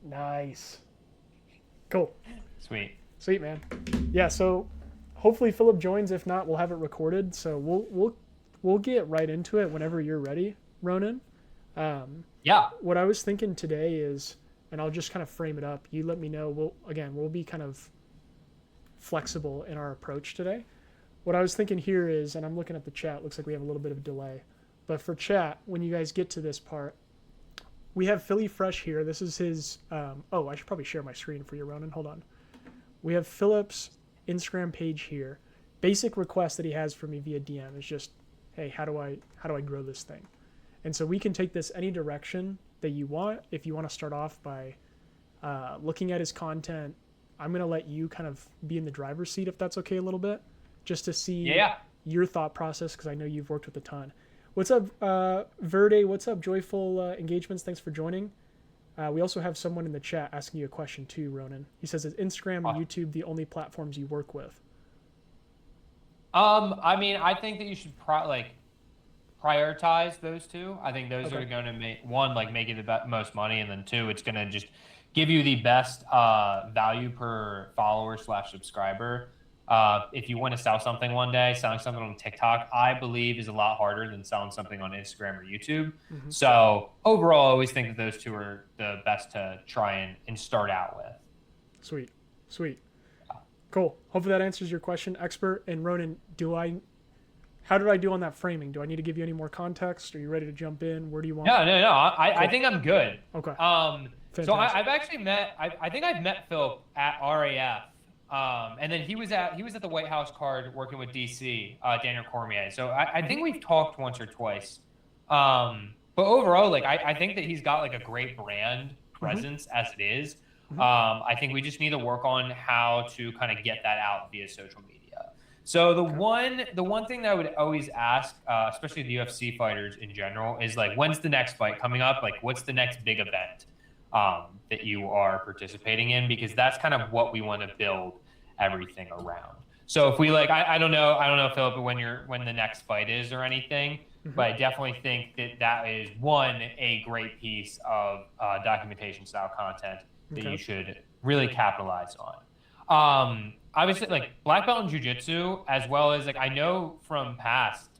Nice. Cool. Sweet. Sweet, man. Yeah, so hopefully Philip joins. If not, we'll have it recorded. So we'll get right into it whenever you're ready, Ronan. Yeah. What I was thinking today is, and I'll just kind of frame it up. You let me know. We'll be kind of flexible in our approach today. What I was thinking here is, and I'm looking at the chat. Looks like we have a little bit of a delay, but for chat, when you guys get to this part, we have Philly Fresh here. This is his. I should probably share my screen for you, Ronan. Hold on. We have Philip's Instagram page here. Basic request that he has for me via DM is just, hey, how do I grow this thing? And so we can take this any direction that you want. If you want to start off by looking at his content, I'm going to let you kind of be in the driver's seat, if that's okay, a little bit, just to see your thought process, because I know you've worked with a ton. What's up, Verde? What's up, Joyful Engagements? Thanks for joining. We also have someone in the chat asking you a question too, Ronan. He says, is Instagram and YouTube the only platforms you work with? I mean, I think that you should prioritize those two. I think those are going to make you the most money, and then two, it's going to just give you the best value per follower / subscriber. If you want to sell something one day, selling something on TikTok, I believe is a lot harder than selling something on Instagram or YouTube. Mm-hmm. So overall, I always think that those two are the best to try and start out with. Sweet. Cool. Hopefully that answers your question, expert. And Ronan, how did I do on that framing? Do I need to give you any more context? Are you ready to jump in? Where do you want? No. I think I'm good. Okay. So I've actually I think I've met Phil at RAF. And then he was at the White House card working with DC, Daniel Cormier. So I think we've talked once or twice. But overall, I think that he's got a great brand presence as it is. I think we just need to work on how to kind of get that out via social media. So the one thing that I would always ask, especially the UFC fighters in general, is when's the next fight coming up? What's the next big event that you are participating in? Because that's kind of what we want to build everything around. So if we I don't know, Philip, when the next fight is or anything, but I definitely think that is a great piece of documentation style content that you should really capitalize on. Obviously, black belt in jiu-jitsu, as well as I know from past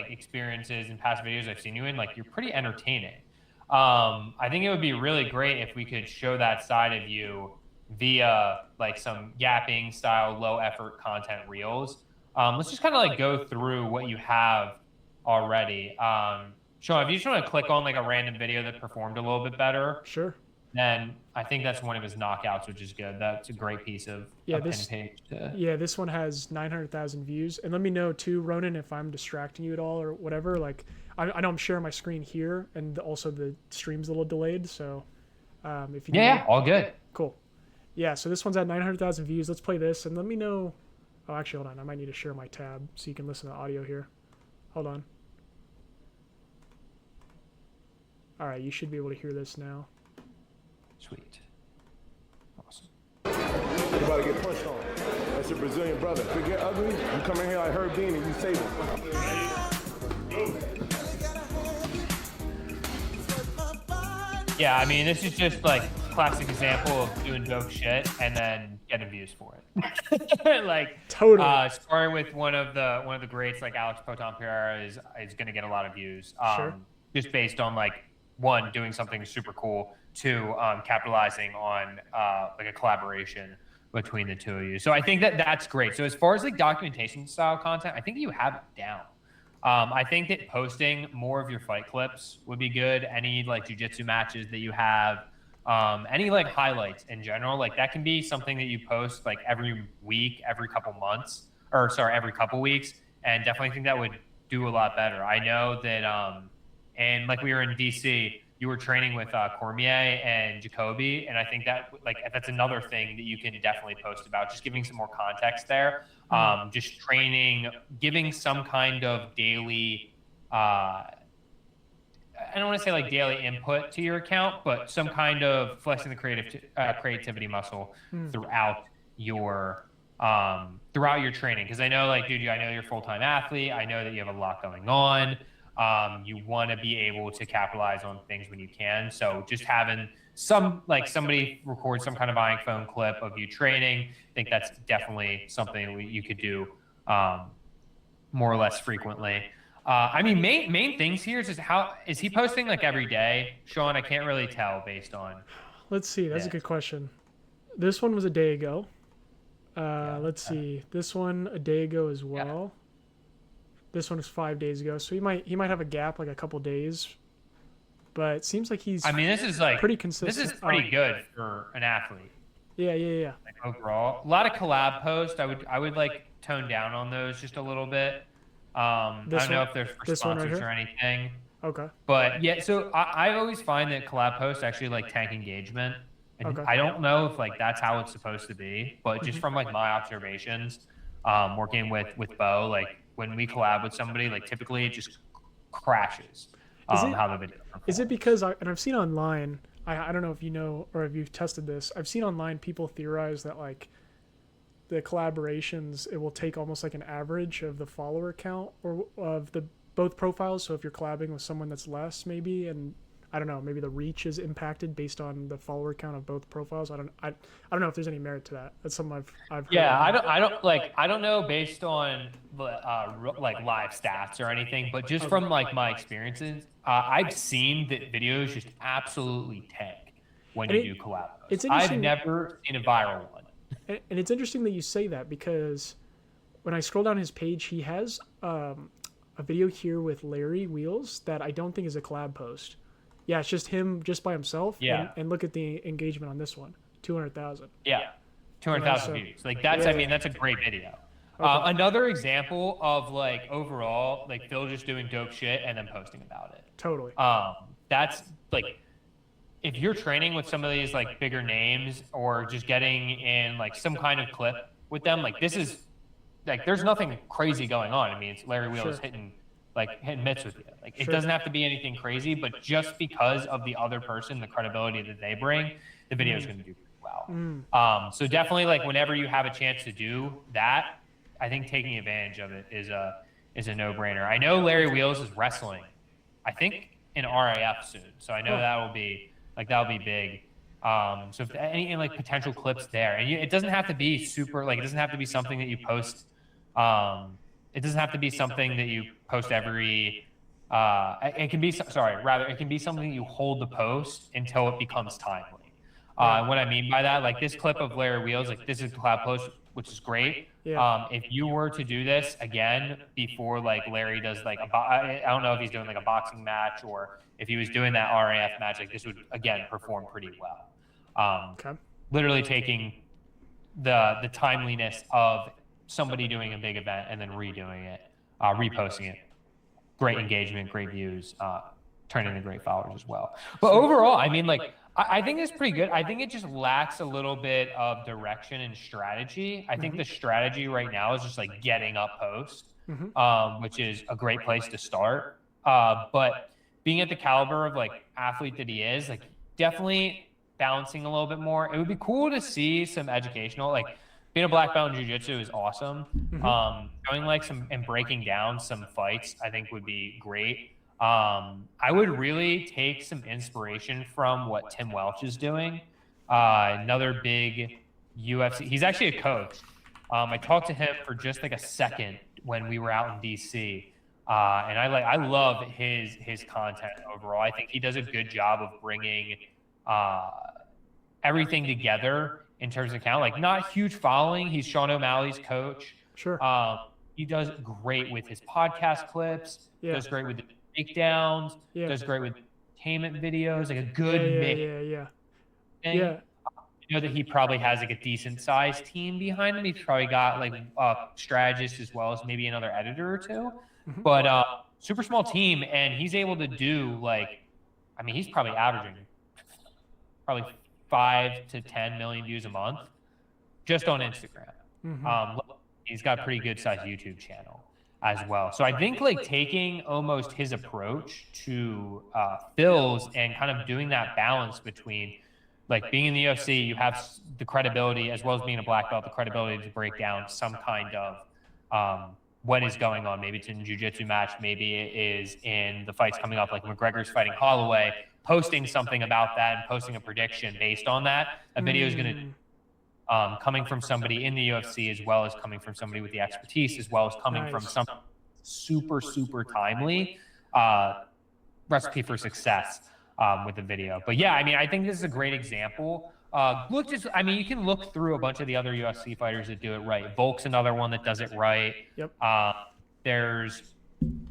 experiences and past videos I've seen you in, you're pretty entertaining. I think it would be really great if we could show that side of you via some yapping style, low effort content reels. Let's just kind of go through what you have already. Sean, if you just want to click on a random video that performed a little bit better, sure. Then I think that's one of his knockouts, which is good. That's a great piece of this page. This one has 900,000 views. And let me know too, Ronan, if I'm distracting you at all or whatever. I know I'm sharing my screen here, and also the stream's a little delayed. So if you all good. Cool. Yeah, so this one's at 900,000 views. Let's play this, and let me know. Oh, actually, hold on. I might need to share my tab so you can listen to audio here. Hold on. All right, you should be able to hear this now. Sweet. Awesome. You're about to get punched on. That's your Brazilian brother. If it get ugly, you come in here like Herb Dean and you save him. Yeah, I mean, this is just classic example of doing dope shit and then getting views for it. Totally. Sparring with one of the greats like Alex Poton Pereira is going to get a lot of views. Sure. Just based on one, doing something super cool, two, capitalizing on a collaboration between the two of you. So I think that's great. So as far as documentation style content, I think you have it down. I think that posting more of your fight clips would be good. Any jiu-jitsu matches that you have, any highlights in general, that can be something that you post every week, every couple weeks, and definitely think that would do a lot better. I know that, and we were in DC, you were training with Cormier and Jacoby, and I think that that's another thing that you can definitely post about, just giving some more context there. Just training, giving some kind of daily, I don't want to say daily input to your account, but some kind of flexing the creativity muscle throughout your training. Because I know, dude, I know you're a full-time athlete. I know that you have a lot going on. You want to be able to capitalize on things when you can. So just having somebody records some kind of iPhone clip of you training. I think that's definitely something you could do more or less frequently. I mean, main things here is just how is he posting like every day, Sean? I can't really tell based on. Let's see. That's a good question. This one was a day ago. Let's see. This one a day ago as well. Yeah. This one was 5 days ago. So he might have a gap like a couple days. But it seems like he's. I mean, this is like pretty consistent. This is pretty good for an athlete. Yeah. Like overall, a lot of collab posts. I would like tone down on those just a little bit. I don't know if there's for sponsors or anything. Okay. But yeah, so I always find that collab posts actually like tank engagement. And I don't know if like that's how it's supposed to be, but just from like my observations, working with Bo, like when we collab with somebody, like typically it just crashes. How the video performs. Is it because and I've seen online, I don't know if you know or if you've tested this, I've seen online people theorize that like the collaborations, it will take almost like an average of the follower count or of the both profiles. So if you're collabing with someone that's less maybe, and I don't know, maybe the reach is impacted based on the follower count of both profiles. I don't know if there's any merit to that. That's something I've heard. Yeah, I don't know based on like live stats or anything, but just from like my experiences, I've seen that videos just absolutely tank when you do collab. I've never seen a viral one. And it's interesting that you say that because when I scroll down his page, he has a video here with Larry Wheels that I don't think is a collab post. Yeah, it's just him just by himself. Yeah. And look at the engagement on this one, 200,000. Yeah, 200,000 views. Like that's, I mean, that's a great video. Okay. Another example of like overall, like Phil just doing dope shit and then posting about it. Totally. That's like, if you're training with some of these like bigger names or just getting in like some kind of clip with them, like this is like, there's nothing crazy going on. I mean, it's Larry Wheels hitting mitts with you. Like it doesn't have to be anything crazy, but just because of the other person, the credibility that they bring, the video is going to do pretty well. So definitely like whenever you have a chance to do that, I think taking advantage of it is a no-brainer. I know Larry Wheels is wrestling, I think in RAF soon. So I know that'll be big. So if any like potential clips there, and it doesn't have to be super, like it doesn't have to be something that you post. It doesn't have to be something that you post every, it can be something you hold the post until it becomes timely. What I mean by that, like this clip of Larry Wheels, like this is a collab post, which is great. Yeah. If you were to do this again before like Larry does like I don't know if he's doing like a boxing match or if he was doing that RAF match, like this would again perform pretty well. Literally taking the timeliness of somebody doing a big event and then redoing it, reposting it. Great engagement, great views, turn into great followers as well. But overall, I mean, like, I think it's pretty good. I think it just lacks a little bit of direction and strategy. I think the strategy right now is just like getting up post, which is a great place to start. But being at the caliber of like athlete that he is, like definitely balancing a little bit more. It would be cool to see some educational, like, being a black belt in jiu-jitsu is awesome. Going like and breaking down some fights, I think would be great. I would really take some inspiration from what Tim Welch is doing. Another big UFC. He's actually a coach. I talked to him for just like a second when we were out in DC, and I love his content overall. I think he does a good job of bringing everything together. In terms of count, like not huge following. He's Sean O'Malley's coach. Sure. He does great with his podcast clips. Does great with the takedowns. Does great with entertainment videos. Like a good mix. Yeah. You know that he probably has like a decent sized team behind him. He's probably got like a strategist as well as maybe another editor or two. But super small team, and he's able to do like, I mean, he's probably averaging 5 to 10 million views a month just on Instagram. He's got a pretty good sized YouTube channel as well. So I think like taking almost his approach to Phil's and kind of doing that balance between like being in the UFC, you have the credibility as well as being a black belt, the credibility to break down some kind of what is going on. Maybe it's in a jiu-jitsu match. Maybe it is in the fights coming up, like McGregor's fighting Holloway. posting something about that and posting a prediction based on that, a video is going to coming from somebody in the UFC, as well as coming from somebody with the expertise, as well as coming from something super, super timely, recipe for success with the video. But yeah, I mean, I think this is a great example. You can look through a bunch of the other UFC fighters that do it right. Volk's another one that does it right. Yep. There's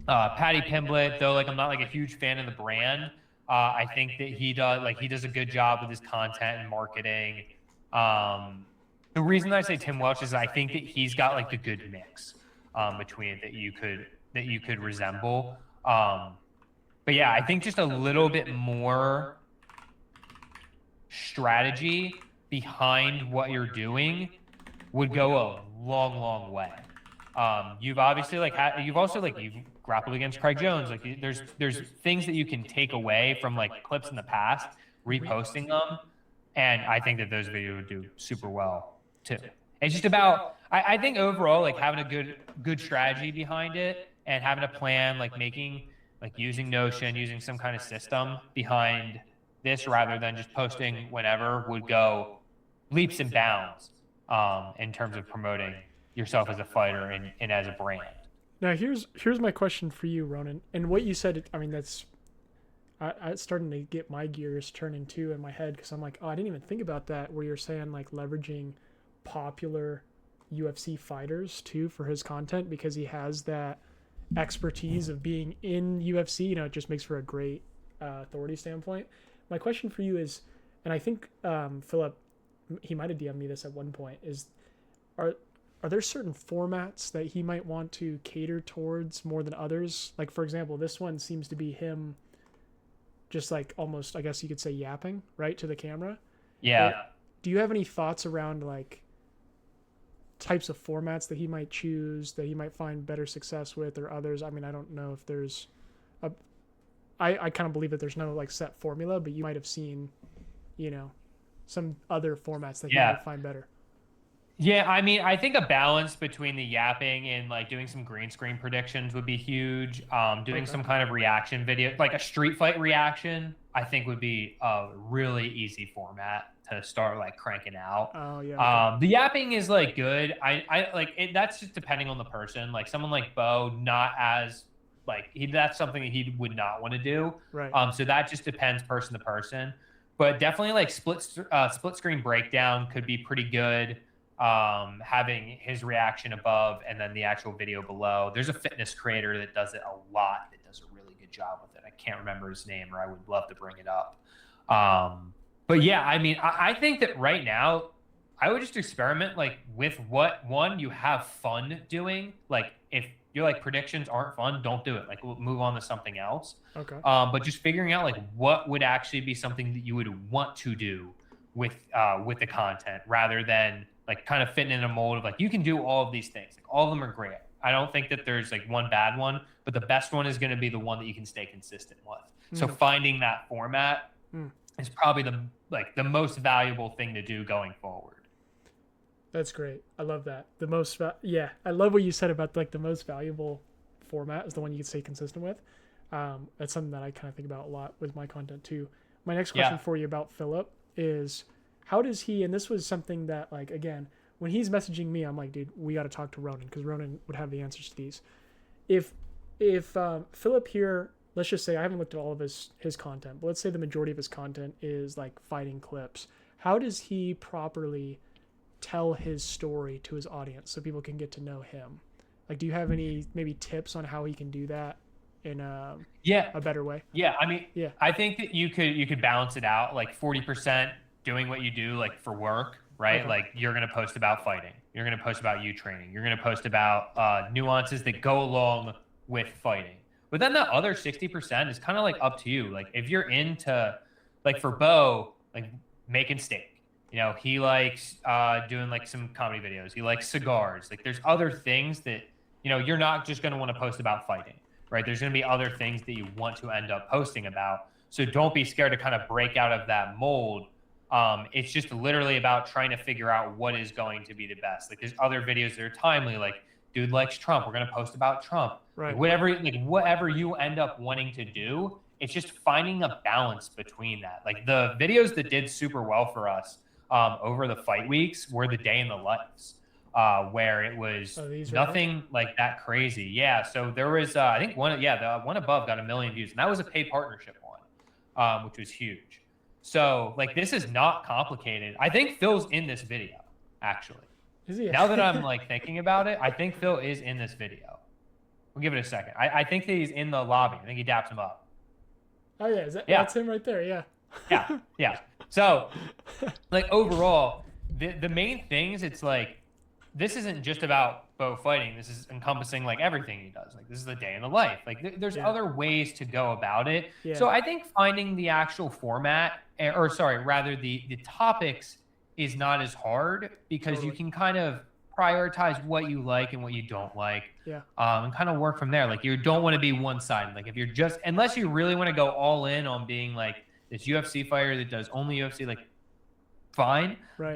Paddy Pimblett, though, like, I'm not like a huge fan of the brand. I think that he does a good job with his content and marketing. The reason I say Tim Welch is I think that he's got like the good mix between that you could resemble. But yeah, I think just a little bit more strategy behind what you're doing would go a long, long way. You've obviously you've grappled against Craig Jones. Like there's things that you can take away from like clips in the past, reposting them. And I think that those videos would do super well too. It's just about, I think overall, like having a good strategy behind it and having a plan, like using Notion, using some kind of system behind this rather than just posting whenever would go leaps and bounds in terms of promoting yourself as a fighter and as a brand. Now here's my question for you, Ronan. And what you said, I mean, that's it's starting to get my gears turning too in my head, because I'm like, oh, I didn't even think about that, where you're saying like leveraging popular UFC fighters too for his content, because he has that expertise of being in UFC. You know, it just makes for a great authority standpoint. My question for you is, and I think Philip, he might have DM'd me this at one point, is are there certain formats that he might want to cater towards more than others? Like, for example, this one seems to be him just like almost, I guess you could say, yapping right to the camera. Yeah. Do you have any thoughts around like types of formats that he might choose, that he might find better success with, or others? I mean, I don't know if there's I kind of believe that there's no like set formula, but you might have seen, you know, some other formats that he might find better. Yeah, I mean, I think a balance between the yapping and like doing some green screen predictions would be huge. Doing some kind of reaction video, like a street fight reaction, I think would be a really easy format to start like cranking out. Oh yeah. The yapping is like good. I like it. That's just depending on the person. Like someone like Bo, not as like that's something that he would not want to do. Right. So that just depends person to person. But definitely like split screen breakdown could be pretty good. Having his reaction above and then the actual video below. There's a fitness creator that does it a lot, that does a really good job with it. I can't remember his name, or I would love to bring it up. But yeah, I mean, I think that right now I would just experiment like with what you have fun doing. Like if you're like predictions aren't fun, don't do it. Like we'll move on to something else. Okay. But just figuring out like what would actually be something that you would want to do with the content, rather than like kind of fitting in a mold of like, you can do all of these things. Like, all of them are great. I don't think that there's like one bad one, but the best one is going to be the one that you can stay consistent with. So finding that format is probably the most valuable thing to do going forward. That's great. I love that. I love what you said about like the most valuable format is the one you can stay consistent with. That's something that I kind of think about a lot with my content too. My next question for you about Philip is, how does he, and this was something that like, again, when he's messaging me, I'm like, dude, we got to talk to Ronan, because Ronan would have the answers to these. If Philip here, let's just say, I haven't looked at all of his content, but let's say the majority of his content is like fighting clips. How does he properly tell his story to his audience so people can get to know him? Like, do you have any maybe tips on how he can do that in a better way? Yeah, I mean, I think that you could balance it out, like 40% doing what you do like for work, right? Okay. Like you're going to post about fighting. You're going to post about you training. You're going to post about nuances that go along with fighting. But then the other 60% is kind of like up to you. Like if you're into, like for Bo, like making steak, you know, he likes doing like some comedy videos. He likes cigars. Like there's other things that, you know, you're not just going to want to post about fighting, right? There's going to be other things that you want to end up posting about. So don't be scared to kind of break out of that mold. It's just literally about trying to figure out what is going to be the best. Like there's other videos that are timely, like dude likes Trump, we're going to post about Trump. Right. Like whatever you end up wanting to do it's just finding a balance between that. Like the videos that did super well for us over the fight weeks were the day in the lives, where it was nothing like that crazy. Yeah. So there was, I think the one above got 1 million views, and that was a paid partnership one, which was huge. So like, this is not complicated. I think Phil's in this video, actually. Is he? Now that I'm like thinking about it, I think Phil is in this video. We'll give it a second. I think that he's in the lobby. I think he daps him up. Oh yeah, that's him right there. Yeah. Yeah. So, like overall, the main things, it's like, this isn't just about Bo fighting. This is encompassing like everything he does. Like, this is the day in the life. Like there's other ways to go about it. Yeah. So I think finding the actual format, or sorry, rather the topics, is not as hard, because you can kind of prioritize what you like and what you don't like. Yeah. And kind of work from there. Like, you don't want to be one-sided. Like, if you're just, unless you really want to go all in on being like this UFC fighter that does only UFC, like, fine. Right.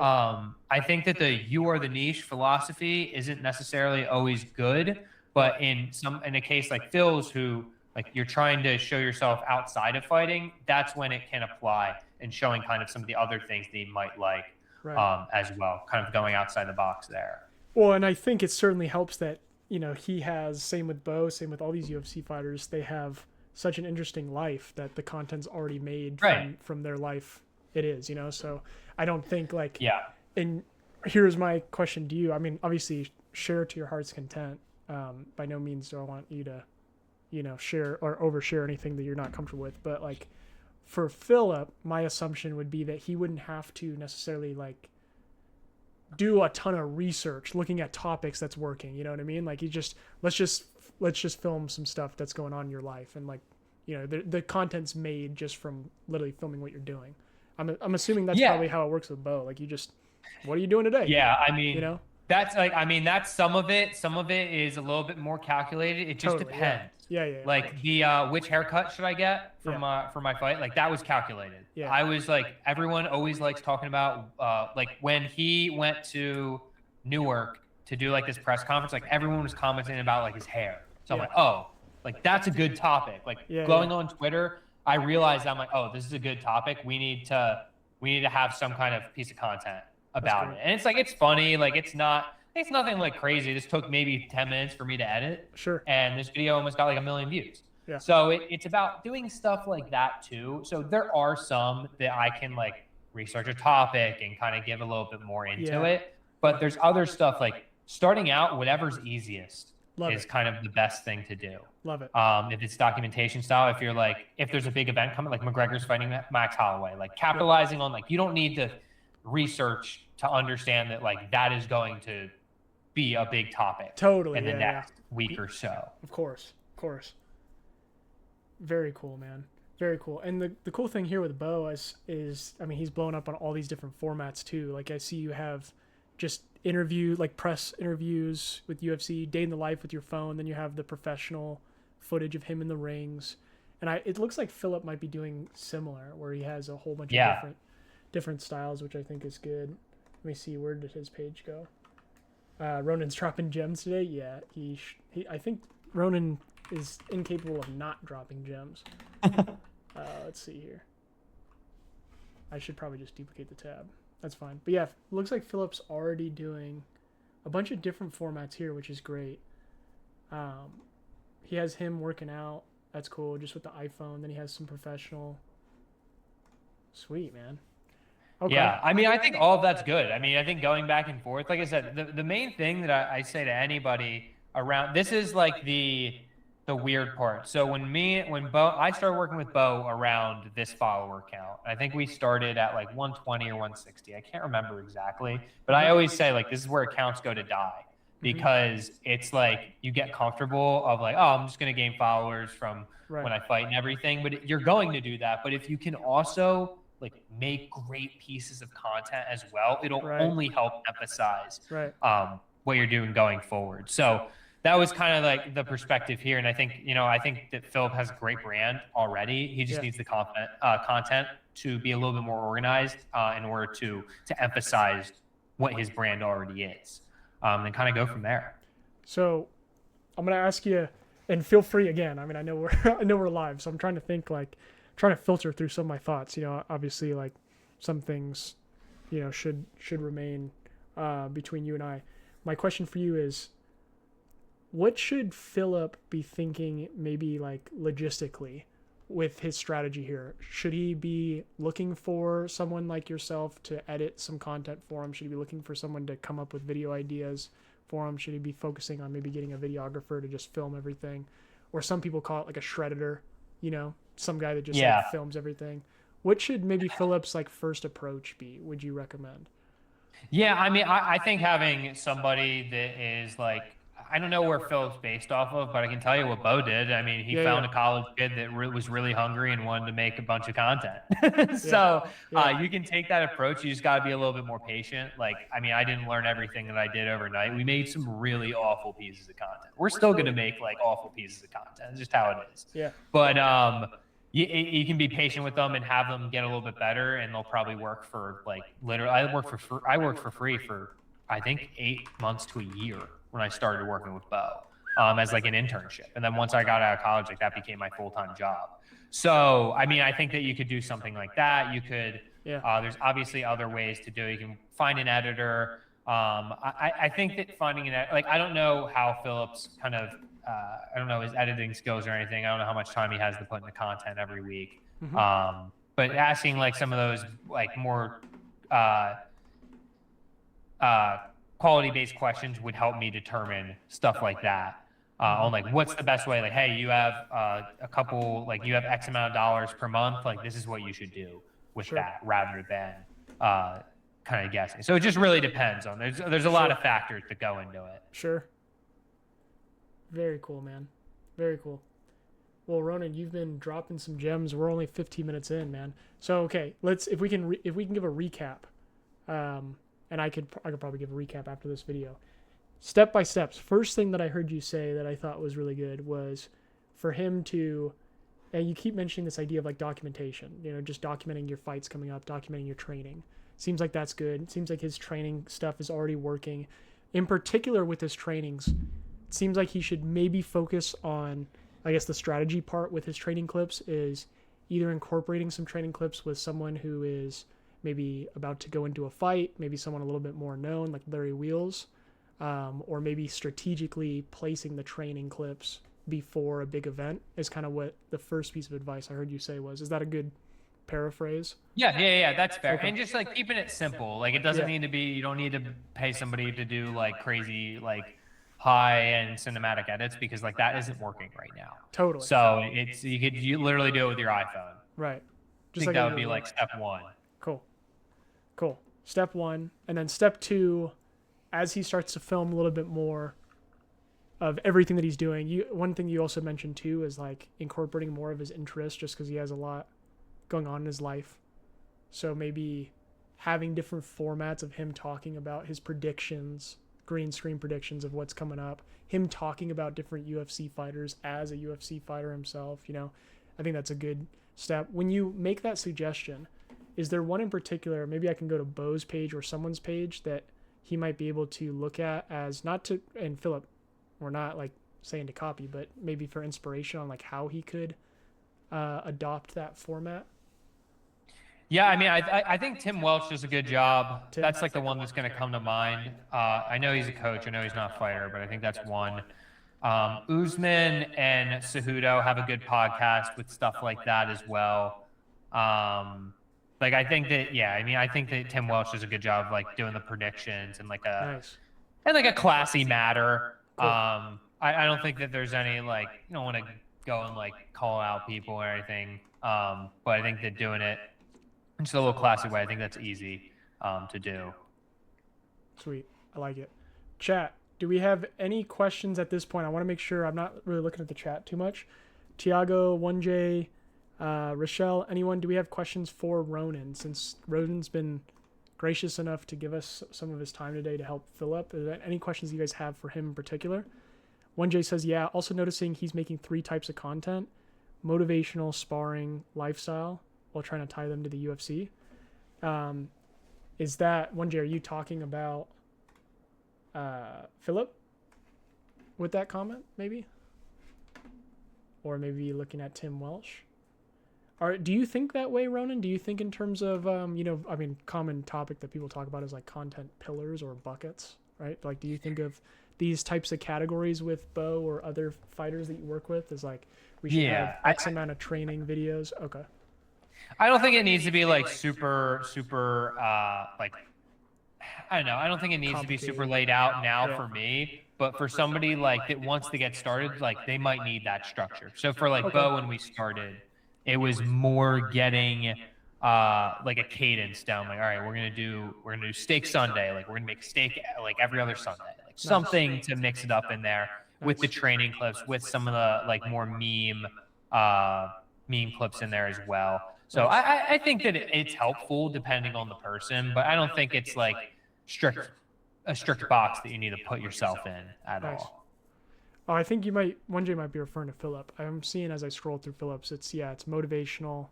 I think that the "you are the niche" philosophy isn't necessarily always good, but in a case like Phil's, who like you're trying to show yourself outside of fighting, that's when it can apply, and showing kind of some of the other things that you might like. Right. As well, kind of going outside the box there. Well, and I think it certainly helps that, he has, same with Bo, same with all these UFC fighters, they have such an interesting life that the content's already made from their life. It is, so I don't think like, and here's my question to you. I mean, obviously share to your heart's content. By no means do I want you to, share or overshare anything that you're not comfortable with, but like, for Philip, my assumption would be that he wouldn't have to necessarily like do a ton of research looking at topics that's working. You know what I mean? Like, let's just film some stuff that's going on in your life, and like, the content's made just from literally filming what you're doing. I'm assuming that's probably how it works with Bo. Like, what are you doing today? Yeah, I mean, that's like, that's some of it. Some of it is a little bit more calculated. It just depends. Yeah. Like the which haircut should I get for my fight? Like, that was calculated. Yeah. I was like, everyone always likes talking about like when he went to Newark to do like this press conference, like everyone was commenting about like his hair. So I'm like, oh, like that's a good topic. Like going on Twitter, I realized I'm like, oh, this is a good topic. We need to have some kind of piece of content about it. And it's like, it's funny. Like, it's nothing like crazy. This took maybe 10 minutes for me to edit. Sure. And this video almost got like 1 million views. Yeah. So it's about doing stuff like that too. So there are some that I can like research a topic and kind of give a little bit more into it. But there's other stuff like starting out, whatever's easiest is kind of the best thing to do. Love it. If it's documentation style, if there's a big event coming, like McGregor's fighting Max Holloway, like capitalizing on, like, you don't need to research to understand that like that is going to be a big topic in the next week or so. Of course. Very cool, man. Very cool. And the cool thing here with Bo is I mean, he's blown up on all these different formats too. Like, I see you have just press interviews with UFC, day in the life with your phone. Then you have the professional footage of him in the rings. And it looks like Philip might be doing similar, where he has a whole bunch of different styles, which I think is good. Let me see, where did his page go? Ronan's dropping gems today. Yeah, I think Ronan is incapable of not dropping gems. Let's see here. I should probably just duplicate the tab. That's fine. But yeah, it looks like Philip's already doing a bunch of different formats here, which is great. He has him working out. That's cool, just with the iPhone. Then he has some professional. Sweet, man. Okay. Yeah, I mean, I think all of that's good. I mean, I think going back and forth, like I said, the main thing that I say to anybody around this is like the weird part. So when I started working with Bo around this follower count, I think we started at like 120 or 160. I can't remember exactly, but I always say like this is where accounts go to die, because it's like you get comfortable of like, oh, I'm just going to gain followers from when I fight and everything. But you're going to do that. But if you can also like make great pieces of content as well, it'll only help emphasize what you're doing going forward. So that was kind of like the perspective here. And I think that Philip has a great brand already. He just needs the content to be a little bit more organized in order to emphasize what his brand already is, and kind of go from there. So I'm going to ask you, and feel free again. I mean, I know we're I know we're live, so I'm trying to think like trying to filter through some of my thoughts. You know, obviously like some things, you know, should remain between you and I. My question for you is, what should Philip be thinking maybe like logistically with his strategy here? Should he be looking for someone like yourself to edit some content for him? Should he be looking for someone to come up with video ideas for him? Should he be focusing on maybe getting a videographer to just film everything? Or some people call it like a shredder, you know, some guy that just like films everything. What should maybe Philip's like first approach be, would you recommend? Yeah, I mean, I think having somebody that is like, I don't know where Phil's based off of, but I can tell you what Bo did. I mean, he found a college kid that was really hungry and wanted to make a bunch of content. So you can take that approach. You just got to be a little bit more patient. Like, I mean, I didn't learn everything that I did overnight. We made some really awful pieces of content. We're still going to make like awful pieces of content. It's just how it is. Yeah. But you can be patient with them and have them get a little bit better, and they'll probably work for like literally. I worked for free for I think 8 months to a year when I started working with Bo as like an internship, and then once I got out of college, like that became my full-time job. So I mean, I think that you could do something like that. You could. There's obviously other ways to do it. You can find an editor. I think that finding like I don't know how Philip's kind of. I don't know his editing skills or anything. I don't know how much time he has to put into content every week. But asking like some of those like more quality-based questions would help me determine stuff like that. On like what's the best way? Like, hey, you have a couple, like you have X amount of dollars per month. Like this is what you should do with that, rather than kind of guessing. So it just really depends on. There's a lot of factors that go into it. Sure. Very cool, man. Very cool. Well, Ronan, you've been dropping some gems. We're only 15 minutes in, man. So, okay, if we can give a recap, and I could probably give a recap after this video. Step by steps. First thing that I heard you say that I thought was really good was for him to, and you keep mentioning this idea of like documentation, you know, just documenting your fights coming up, documenting your training. Seems like that's good. It seems like his training stuff is already working. In particular with his trainings, it seems like he should maybe focus on, I guess the strategy part with his training clips is either incorporating some training clips with someone who is maybe about to go into a fight, maybe someone a little bit more known like Larry Wheels, or maybe strategically placing the training clips before a big event is kind of what the first piece of advice I heard you say was. Is that a good paraphrase? Yeah, that's fair. Okay. And just like keeping it simple. Like it doesn't need to be, you don't need to pay somebody to do like crazy, like high-end cinematic edits because like that isn't working right now. Totally. So you literally do it with your iPhone. Right. Just like that would be like step one. Cool. Step one. And then step two, as he starts to film a little bit more of everything that he's doing, one thing you also mentioned too is like incorporating more of his interests just because he has a lot going on in his life. So maybe having different formats of him talking about his predictions, green screen predictions of what's coming up, him talking about different UFC fighters as a UFC fighter himself, you know, I think that's a good step. When you make that suggestion, is there one in particular, maybe I can go to Bo's page or someone's page that he might be able to look at as not to, and Philip, we're not like saying to copy, but maybe for inspiration on like how he could adopt that format? Yeah, I mean, I think Tim Welch does a good job. That's like the one that's going to come to mind. I know he's a coach. I know he's not a fighter, but I think that's one. Usman and Cejudo have a good podcast with stuff like that as well. Like I think that, I think that Tim Welch does a good job of like doing the predictions and like a classy matter. Cool. I don't think that there's any like, you don't want to go and like call out people or anything. But I think that doing it in just a little classy way, I think that's easy to do. Sweet. I like it. Chat, do we have any questions at this point? I want to make sure I'm not really looking at the chat too much. Tiago, 1J, Rochelle, anyone, do we have questions for Ronan? Since Ronan's been gracious enough to give us some of his time today to help Philip, is there any questions you guys have for him in particular? 1J says, yeah, also noticing he's making 3 types of content: motivational, sparring, lifestyle, while trying to tie them to the UFC. Is that, 1J, are you talking about Philip with that comment, maybe? or maybe looking at Tim Welsh. Do you think that way, Ronan? Do you think in terms of, common topic that people talk about is like content pillars or buckets, right? Like, do you think of these types of categories with Bo or other fighters that you work with as like, we should have X amount of training videos? Okay. I don't think it needs to be like super, like, I don't know. I don't think it needs to be super laid out now for me, but for somebody like that wants to get started, like they might need that structure. So for like Bo, when we started, it was more getting like a cadence down. Like, all right, we're gonna do steak Sunday. Like we're gonna make steak like every other Sunday. Like something to mix it up in there with the training clips, with some of the like more meme clips in there as well. So I think that it's helpful depending on the person, but I don't think it's like a strict box that you need to put yourself in at all. Oh, I think 1J might be referring to Philip. I'm seeing as I scroll through Philip's, it's motivational,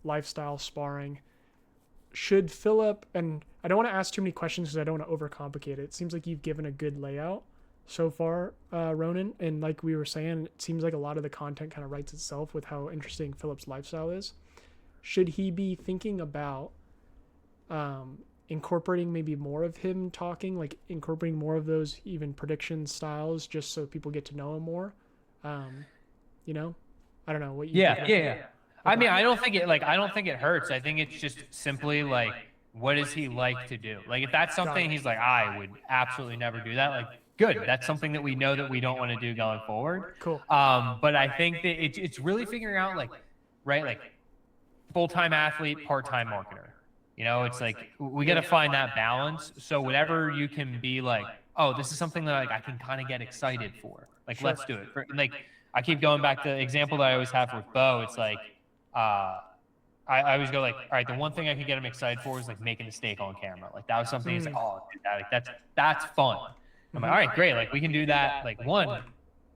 lifestyle, sparring. Should Philip, and I don't want to ask too many questions because I don't want to overcomplicate it. It seems like you've given a good layout so far, Ronan, and like we were saying, it seems like a lot of the content kind of writes itself with how interesting Philip's lifestyle is. Should he be thinking about incorporating maybe more of him talking, like incorporating more of those even prediction styles, just so people get to know him more? I don't know what you think. Yeah. I mean, I don't think it hurts. I think it's just simply like, what does he like to do? Like, if that's something he's like, I would absolutely never do that. Like, good. That's something that we know that we don't want to do going forward. Cool. But I think that it's really figuring out like full-time athlete, part-time marketer. It's like we got to find that balance. So whatever you can be like, oh, this is something that like I can kind of get excited for. Like, let's do it. Like, I keep going back to the example that I always have with Bo. It's like, I always go like, all right, the one thing I can get him excited for is like making a steak on camera. Like that was something he's like, oh, dude, that's fun. I'm like, all right, great. Like we can do that. Like one,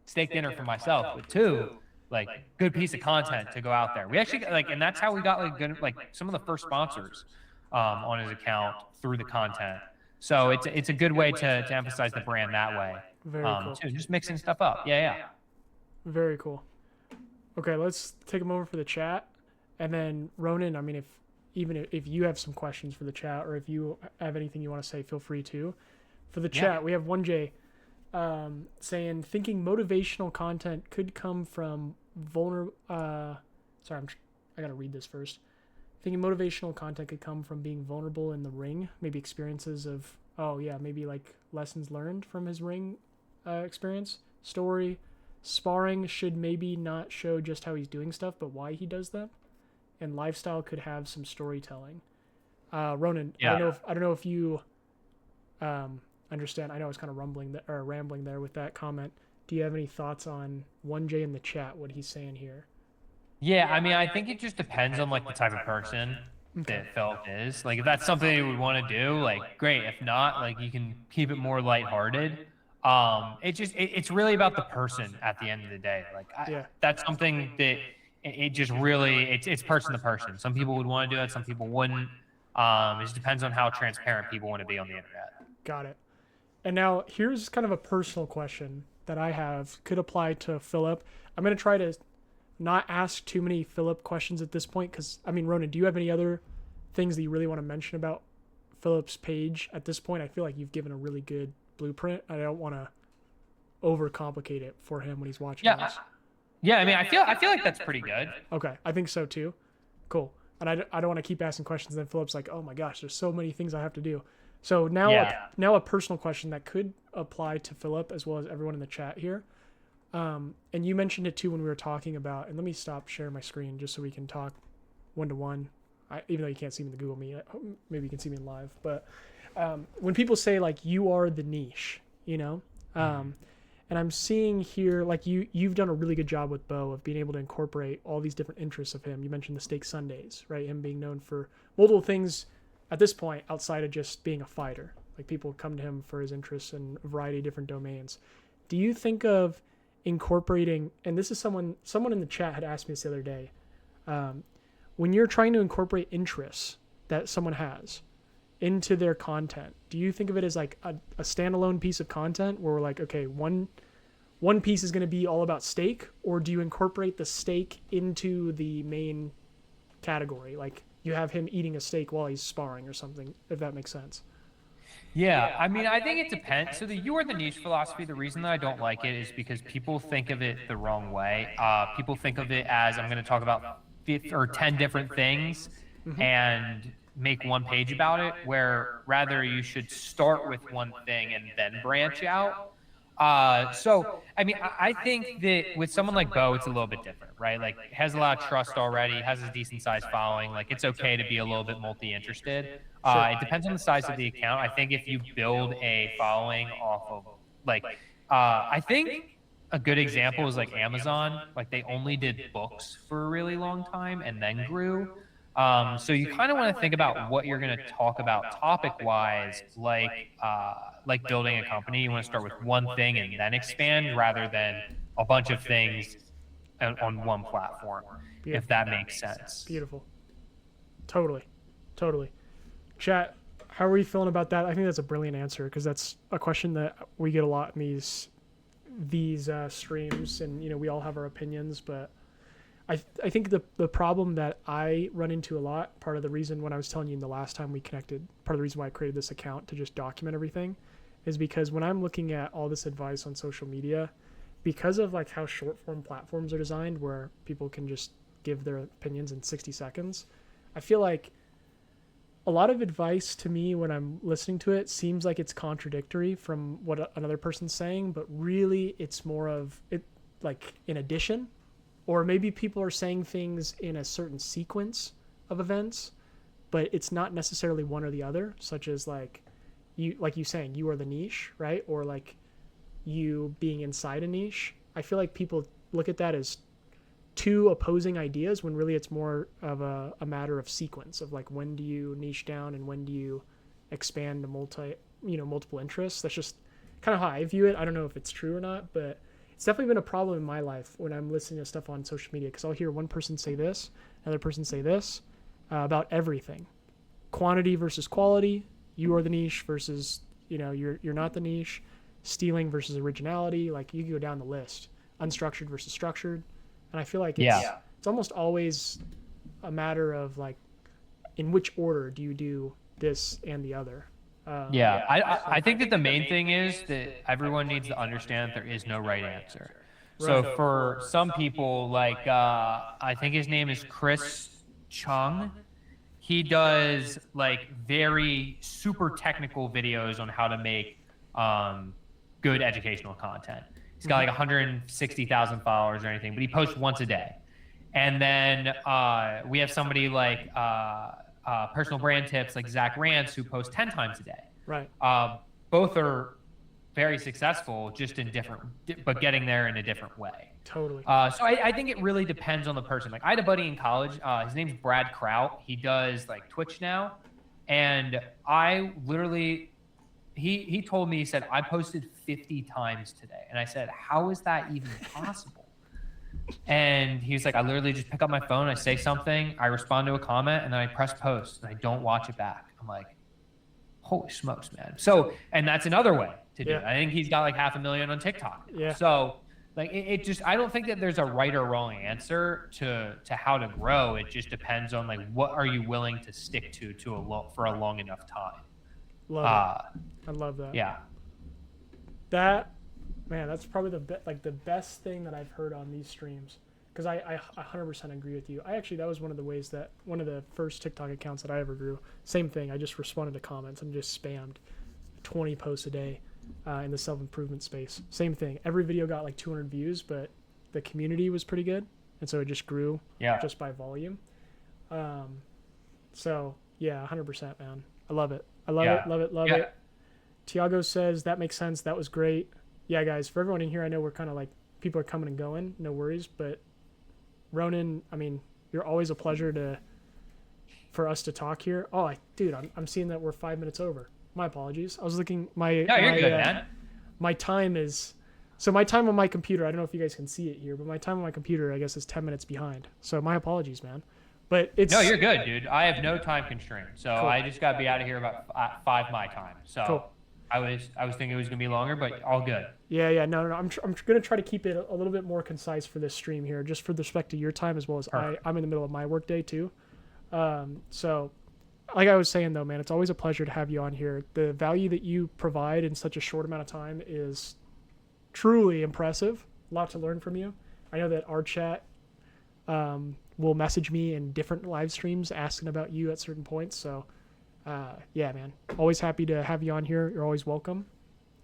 steak dinner for myself, but two, like good piece of content to go out there. We actually like, and that's how we got like good, like some of the first sponsors on his account through the content. So it's a good way to emphasize the brand that way. Very cool. Too, just mixing stuff up. Yeah. Very cool. Okay, let's take a moment for the chat, and then Ronan. I mean, if you have some questions for the chat, or if you have anything you want to say, feel free to. For the chat, we have 1J saying thinking motivational content could come from vulnerable. Sorry, I gotta read this first. Thinking motivational content could come from being vulnerable in the ring, maybe experiences of maybe like lessons learned from his ring experience, story. Sparring should maybe not show just how he's doing stuff, but why he does them. And lifestyle could have some storytelling. Ronan, I don't know if you understand. I know I was kind of rambling there with that comment. Do you have any thoughts on 1J in the chat, what he's saying here? Yeah, I mean, I think it just depends on like the type of person that Philip is. Like, if that's something you would want to do, like, great. If not, like, you can keep it more lighthearted. It's really about the person at the end of the day. Like, that's something that it just really, it's person to person. Some people would want to do it. Some people wouldn't. It just depends on how transparent people want to be on the internet. Got it. And now here's kind of a personal question that I have, could apply to Philip. I'm going to try to not ask too many Philip questions at this point. Cause I mean, Ronan, do you have any other things that you really want to mention about Philip's page at this point? I feel like you've given a really good blueprint. I don't want to overcomplicate it for him when he's watching this. Yeah, I mean, I feel like that's pretty good. Okay, I think so too. Cool. And I don't want to keep asking questions. Then Philip's like, oh my gosh, there's so many things I have to do. So now a personal question that could apply to Philip as well as everyone in the chat here. And you mentioned it too when we were talking about, and let me stop sharing my screen just so we can talk one-to-one. Even though you can't see me in the Google Meet, maybe you can see me in live. But when people say like, you are the niche, and I'm seeing here, like you've done a really good job with Bo of being able to incorporate all these different interests of him. You mentioned the Steak Sundays, right? Him being known for multiple things at this point outside of just being a fighter. Like people come to him for his interests in a variety of different domains. Do you think of incorporating, and this is someone in the chat had asked me this the other day, when you're trying to incorporate interests that someone has into their content, do you think of it as like a standalone piece of content where we're like, okay, one one piece is going to be all about steak, or do you incorporate the steak into the main category? Like you have him eating a steak while he's sparring or something, if that makes sense. Yeah, I mean, I think it depends. So the you are the niche philosophy, the reason that I don't like it is because people think of it the wrong way. People think of it as I'm going to talk about 5 or 10 different things and make one page about it, where rather you should start with one thing and then branch out. So I mean, I think that with someone like Bo, it's a little bit different, right? Like, has a lot of trust already, has a decent sized following. Like, it's okay to be a little bit multi-interested. It depends on the size of the account. I think if you build a following off of like, I think a good example is like Amazon. Like, they only did books for a really long time and then grew. So you kind of want to think about what you're going to talk about topic-wise, like building a company. You want to start with one thing and then expand, rather than a bunch of things on one platform, if that makes sense. Beautiful. Totally. Chat, how are you feeling about that? I think that's a brilliant answer, because that's a question that we get a lot in these streams, and we all have our opinions, but I think the problem that I run into a lot, part of the reason, when I was telling you the last time we connected, part of the reason why I created this account to just document everything, is because when I'm looking at all this advice on social media, because of like how short form platforms are designed where people can just give their opinions in 60 seconds, I feel like a lot of advice to me when I'm listening to it seems like it's contradictory from what another person's saying, but really it's more of it like in addition. Or maybe people are saying things in a certain sequence of events, but it's not necessarily one or the other, such as like you saying you are the niche, right? Or like you being inside a niche. I feel like people look at that as two opposing ideas, when really it's more of a matter of sequence of like, when do you niche down and when do you expand to multiple interests. That's just kind of how I view it. I don't know if it's true or not, but it's definitely been a problem in my life when I'm listening to stuff on social media, because I'll hear one person say this, another person say this about everything. Quantity versus quality, you are the niche versus, you're not the niche, stealing versus originality, like you go down the list, unstructured versus structured. And I feel like it's almost always a matter of like, in which order do you do this and the other? I think that the main thing is that everyone needs to understand that there is no right answer. So for some people, like I think his name is Chris Chung, he does like very super technical videos on how to make good educational content. He's got like 160,000 followers or anything, but he posts once a day. And then we have somebody like personal brand tips like Zach Rance, who posts 10 times a day. Right. Both are very successful, just in different, but getting there in a different way. Totally. So I think it really depends on the person. Like, I had a buddy in college. His name's Brad Kraut. He does like Twitch now, and I literally, he told me, he said, I posted 50 times today, and I said, how is that even possible? And he was like, I literally just pick up my phone, I say something, I respond to a comment, and then I press post, and I don't watch it back. I'm like, holy smokes, man. So, and that's another way to do it. I think he's got like 500,000 on TikTok. Yeah. So, like, it just, I don't think that there's a right or wrong answer to how to grow. It just depends on like, what are you willing to stick to for a long enough time. Love it. I love that. Yeah. That's probably the best thing that I've heard on these streams, because I 100% agree with you. That was one of the first TikTok accounts that I ever grew. Same thing. I just responded to comments and just spammed 20 posts a day in the self-improvement space. Same thing. Every video got like 200 views, but the community was pretty good, and so it just grew just by volume. So yeah, 100%, man. I love it. Love it. Tiago says that makes sense. That was great. Yeah, guys, for everyone in here, I know we're kind of like, people are coming and going, no worries, but Ronan, I mean, you're always a pleasure for us to talk here. Oh, dude, I'm seeing that we're 5 minutes over. My apologies. I was looking, you're good, man. My time on my computer, I don't know if you guys can see it here, but my time on my computer, I guess, is 10 minutes behind. So my apologies, man. But No, you're good, dude. I have no time constraint. So cool. I just got to be out of here about 5 my time. So cool. I was thinking it was gonna be longer, but all good. Yeah. No. I'm gonna try to keep it a little bit more concise for this stream here, just for the respect to your time as well as I'm in the middle of my workday too. So, like I was saying though, man, it's always a pleasure to have you on here. The value that you provide in such a short amount of time is truly impressive. A lot to learn from you. I know that our chat will message me in different live streams asking about you at certain points. So, yeah, man, always happy to have you on here. You're always welcome.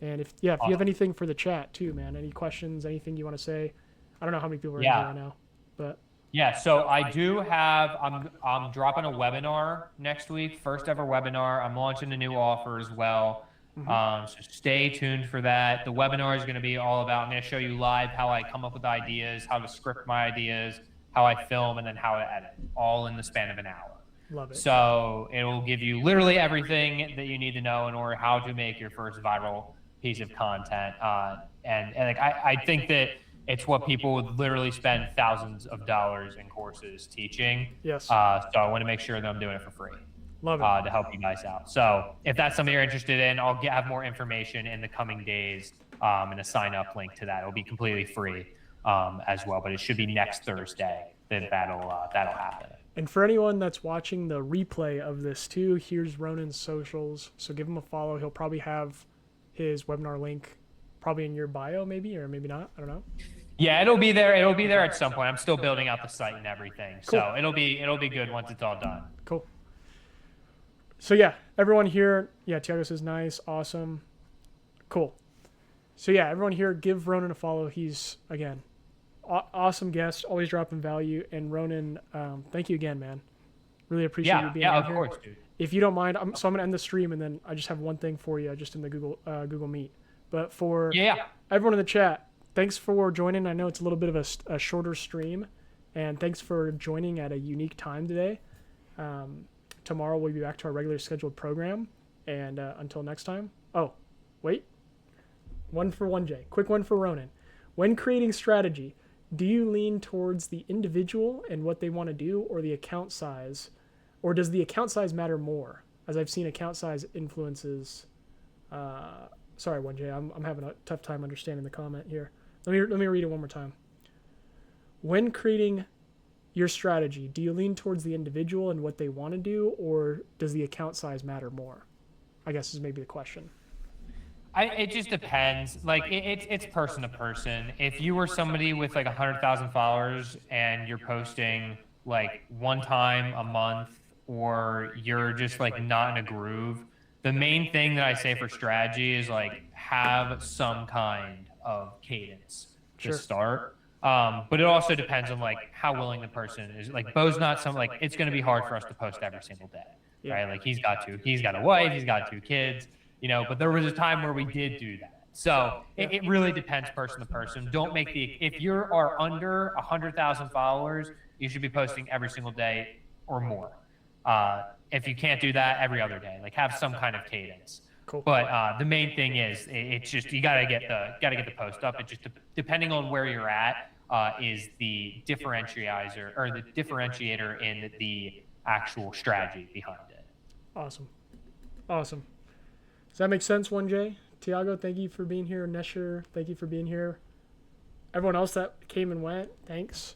And if you have anything for the chat too, man, any questions, anything you want to say, I don't know how many people are in here right now, but. Yeah, so I do have, I'm dropping a webinar next week, first ever webinar. I'm launching a new offer as well. So stay tuned for that. The webinar is going to be all about, I'm going to show you live how I come up with ideas, how to script my ideas, how I film, and then how to edit, all in the span of an hour. Love it. So it will give you literally everything that you need to know in order how to make your first viral piece of content. And like, I think that it's what people would literally spend thousands of dollars in courses teaching. Yes. So I want to make sure that I'm doing it for free. Love it. To help you guys out. So if that's something you're interested in, I'll have more information in the coming days and a sign up link to that. It'll be completely free as well, but it should be next Thursday that'll happen. And for anyone that's watching the replay of this too, here's Ronan's socials. So give him a follow. He'll probably have his webinar link probably in your bio maybe, or maybe not. I don't know. Yeah, it'll be there. It'll be there at some point. I'm still building out the site and everything. Cool. So it'll be good once it's all done. Cool. So yeah, everyone here, Tiago says nice, awesome, cool. So yeah, everyone here, give Ronan a follow. He's, again, awesome guest, always dropping value. And Ronan, thank you again, man. Really appreciate you being here. Yeah, of course, dude. If you don't mind, I'm going to end the stream, and then I just have one thing for you, just in the Google Meet. But for everyone in the chat, thanks for joining. I know it's a little bit of a shorter stream, and thanks for joining at a unique time today. Tomorrow we'll be back to our regular scheduled program, and until next time. Oh, wait. One for 1J. Quick one for Ronan. When creating strategy, do you lean towards the individual and what they want to do, or the account size, or does the account size matter more? As I've seen, account size influences. Sorry, 1J. I'm having a tough time understanding the comment here. Let me read it one more time. When creating your strategy, do you lean towards the individual and what they want to do, or does the account size matter more? I guess is maybe the question. It just depends. Like it's person to person. If you were somebody with like 100,000 followers and you're posting like one time a month, or you're just like not in a groove, the main thing that I say for strategy is like have some kind of cadence to start. But it also depends on like how willing the person is. Like Bo's not some, like it's going to be hard for us to post every single day, right? Like he's got a wife, he's got 2 kids, but there was a time where we did do that. So it really depends person to person. Don't make if you are under 100,000 followers, you should be posting every single day or more. If you can't do that, every other day, like have some kind of cadence. Cool. But the main thing is it's just you gotta get the post up. It just depending on where you're at is the differentiator in the actual strategy behind it. Awesome. Does that make sense, 1J? Tiago, thank you for being here. Nesher, thank you for being here. Everyone else that came and went, thanks.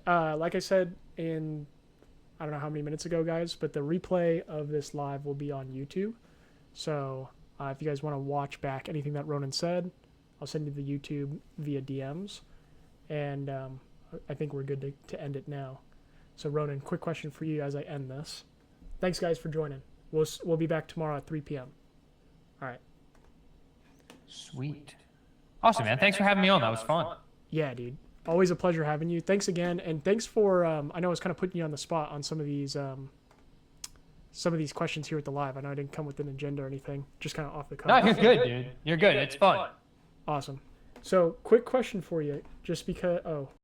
Like I said I don't know how many minutes ago, guys, but the replay of this live will be on YouTube. So if you guys want to watch back anything that Ronan said, I'll send you the YouTube via DMs. And I think we're good to end it now. So Ronan, quick question for you as I end this. Thanks, guys, for joining. We'll be back tomorrow at 3 p.m. All right. Sweet. Awesome, man. Thanks for having me on. That was fun. Yeah, dude. Always a pleasure having you. Thanks again. And thanks for, I know I was kind of putting you on the spot on some of these questions here at the live. I know I didn't come with an agenda or anything, just kind of off the cuff. No, you're good, dude. You're good. It's fun. Awesome. So quick question for you, just because,